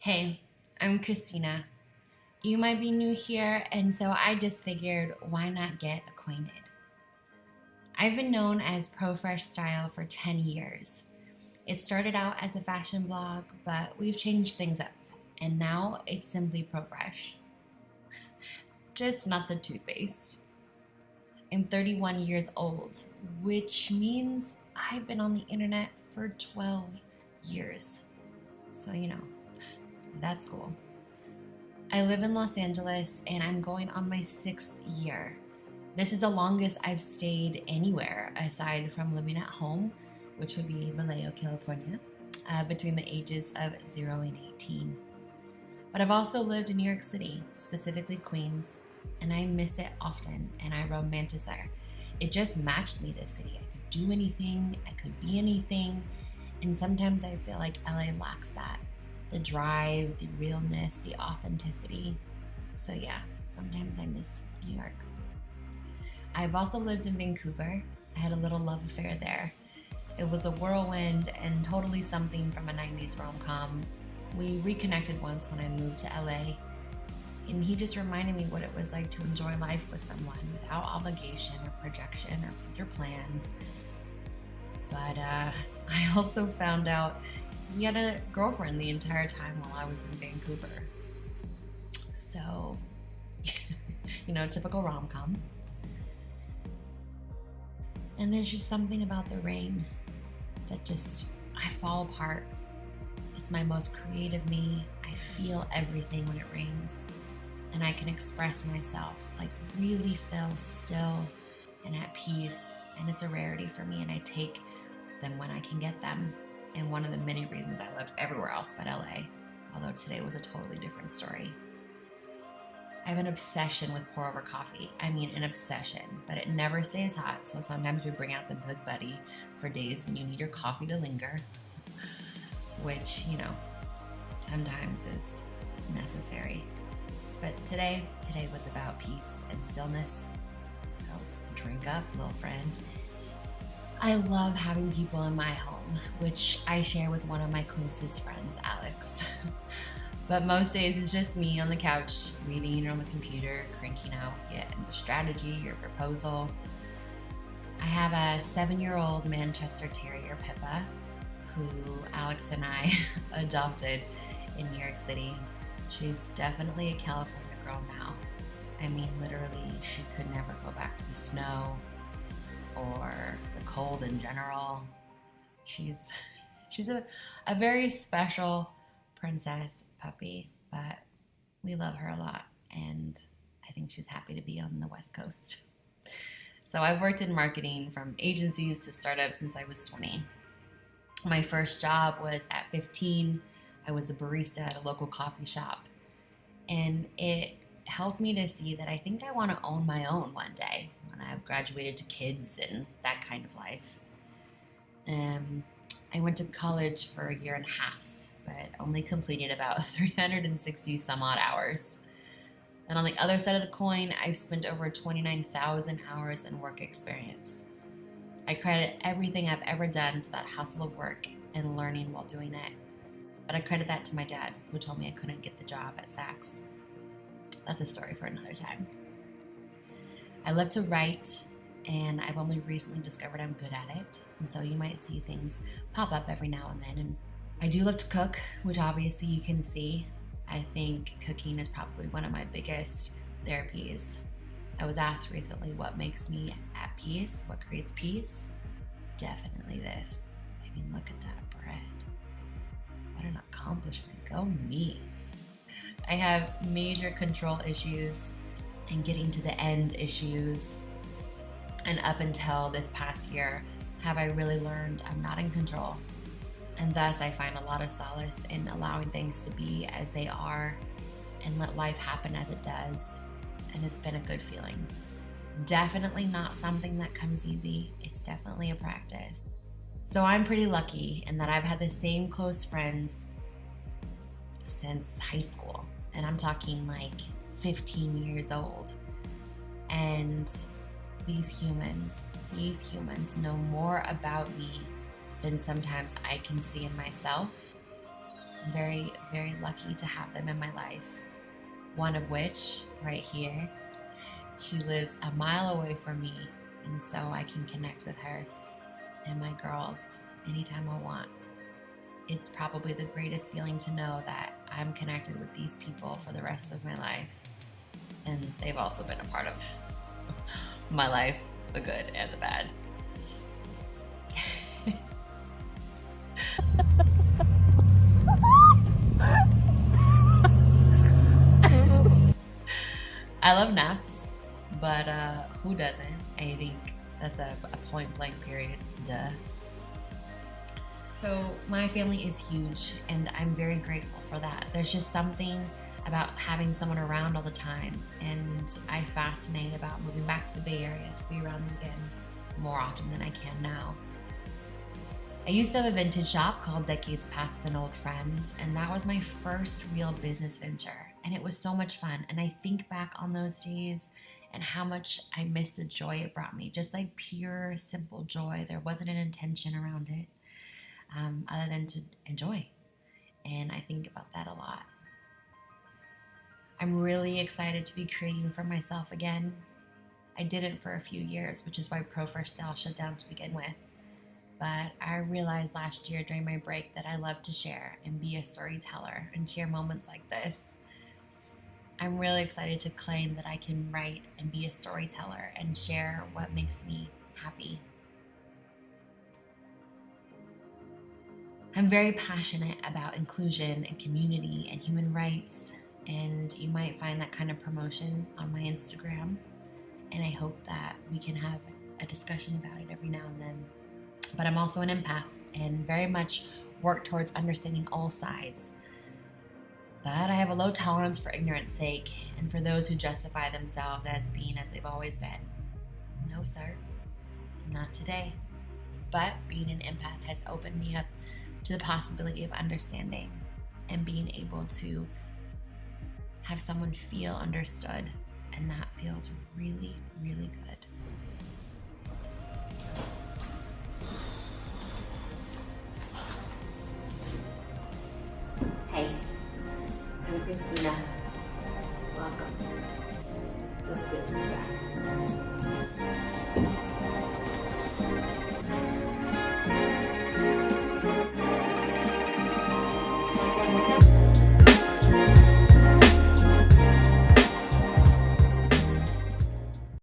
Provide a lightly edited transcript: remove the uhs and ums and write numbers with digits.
Hey, I'm Christina. You might be new here, and so I just figured why not get acquainted? I've been known as Profresh Style for 10 years. It started out as a fashion blog, but we've changed things up, and now it's simply Profresh. Just not the toothpaste. I'm 31 years old, which means I've been on the internet for 12 years. So, that's cool. I live in Los Angeles and I'm going on my 6th year. This is the longest I've stayed anywhere aside from living at home, which would be Vallejo, California, between the ages of 0 and 18. But I've also lived in New York City, specifically Queens, and I miss it often and I romanticize. It just matched me, this city. I could do anything, I could be anything, and sometimes I feel like LA lacks that. The drive, the realness, the authenticity. So yeah, sometimes I miss New York. I've also lived in Vancouver. I had a little love affair there. It was a whirlwind and totally something from a 90s rom-com. We reconnected once when I moved to LA, and he just reminded me what it was like to enjoy life with someone without obligation or projection or future plans. But I also found out he had a girlfriend the entire time while I was in Vancouver. So, typical rom-com. And there's just something about the rain that I fall apart. It's my most creative me. I feel everything when it rains. And I can express myself, really feel still and at peace. And it's a rarity for me, and I take them when I can get them. And one of the many reasons I lived everywhere else but LA, although today was a totally different story. I have an obsession with pour over coffee. I mean, an obsession, but it never stays hot, so sometimes we bring out the Big Buddy for days when you need your coffee to linger, which, sometimes is necessary. But today was about peace and stillness, so drink up, little friend. I love having people in my home, which I share with one of my closest friends, Alex. But most days it's just me on the couch, reading or on the computer, cranking out yet a strategy or proposal. I have a 7-year-old Manchester Terrier, Pippa, who Alex and I adopted in New York City. She's definitely a California girl now. I mean, literally, she could never go back to the snow or the cold in general. She's a very special princess puppy, but we love her a lot, and I think she's happy to be on the West Coast. So I've worked in marketing from agencies to startups since I was 20. My first job was at 15. I was a barista at a local coffee shop, and it helped me to see that I think I want to own my own one day when I've graduated to kids and that kind of life. I went to college for a year and a half, but only completed about 360 some odd hours. And on the other side of the coin, I've spent over 29,000 hours in work experience. I credit everything I've ever done to that hustle of work and learning while doing it. But I credit that to my dad, who told me I couldn't get the job at Saks. That's a story for another time. I love to write, and I've only recently discovered I'm good at it. And so you might see things pop up every now and then. And I do love to cook, which obviously you can see. I think cooking is probably one of my biggest therapies. I was asked recently what makes me at peace, what creates peace. Definitely this. I mean, look at that bread. What an accomplishment. Go me. I have major control issues and getting to the end issues. And up until this past year, have I really learned I'm not in control. And thus I find a lot of solace in allowing things to be as they are and let life happen as it does. And it's been a good feeling. Definitely not something that comes easy. It's definitely a practice. So I'm pretty lucky in that I've had the same close friends since high school. And I'm talking 15 years old. And these humans know more about me than sometimes I can see in myself. I'm very, very lucky to have them in my life. One of which, right here, she lives a mile away from me, and so I can connect with her and my girls anytime I want. It's probably the greatest feeling to know that I'm connected with these people for the rest of my life. And they've also been a part of my life, the good and the bad. I love naps, but who doesn't? I think that's a point blank period. Duh. So my family is huge, and I'm very grateful for that. There's just something about having someone around all the time, and I fascinate about moving back to the Bay Area to be around them again more often than I can now. I used to have a vintage shop called Decades Past with an old friend, and that was my first real business venture, and it was so much fun. And I think back on those days and how much I miss the joy it brought me, just like pure, simple joy. There wasn't an intention around it other than to enjoy, and I think about that a lot. I'm really excited to be creating for myself again. I didn't for a few years, which is why Profresh shut down to begin with. But I realized last year during my break that I love to share and be a storyteller and share moments like this. I'm really excited to claim that I can write and be a storyteller and share what makes me happy. I'm very passionate about inclusion and community and human rights, and you might find that kind of promotion on my Instagram, and I hope that we can have a discussion about it every now and then. But I'm also an empath and very much work towards understanding all sides. But I have a low tolerance for ignorance sake and for those who justify themselves as being as they've always been. No, sir, not today. But being an empath has opened me up to the possibility of understanding and being able to have someone feel understood, and that feels really, really good.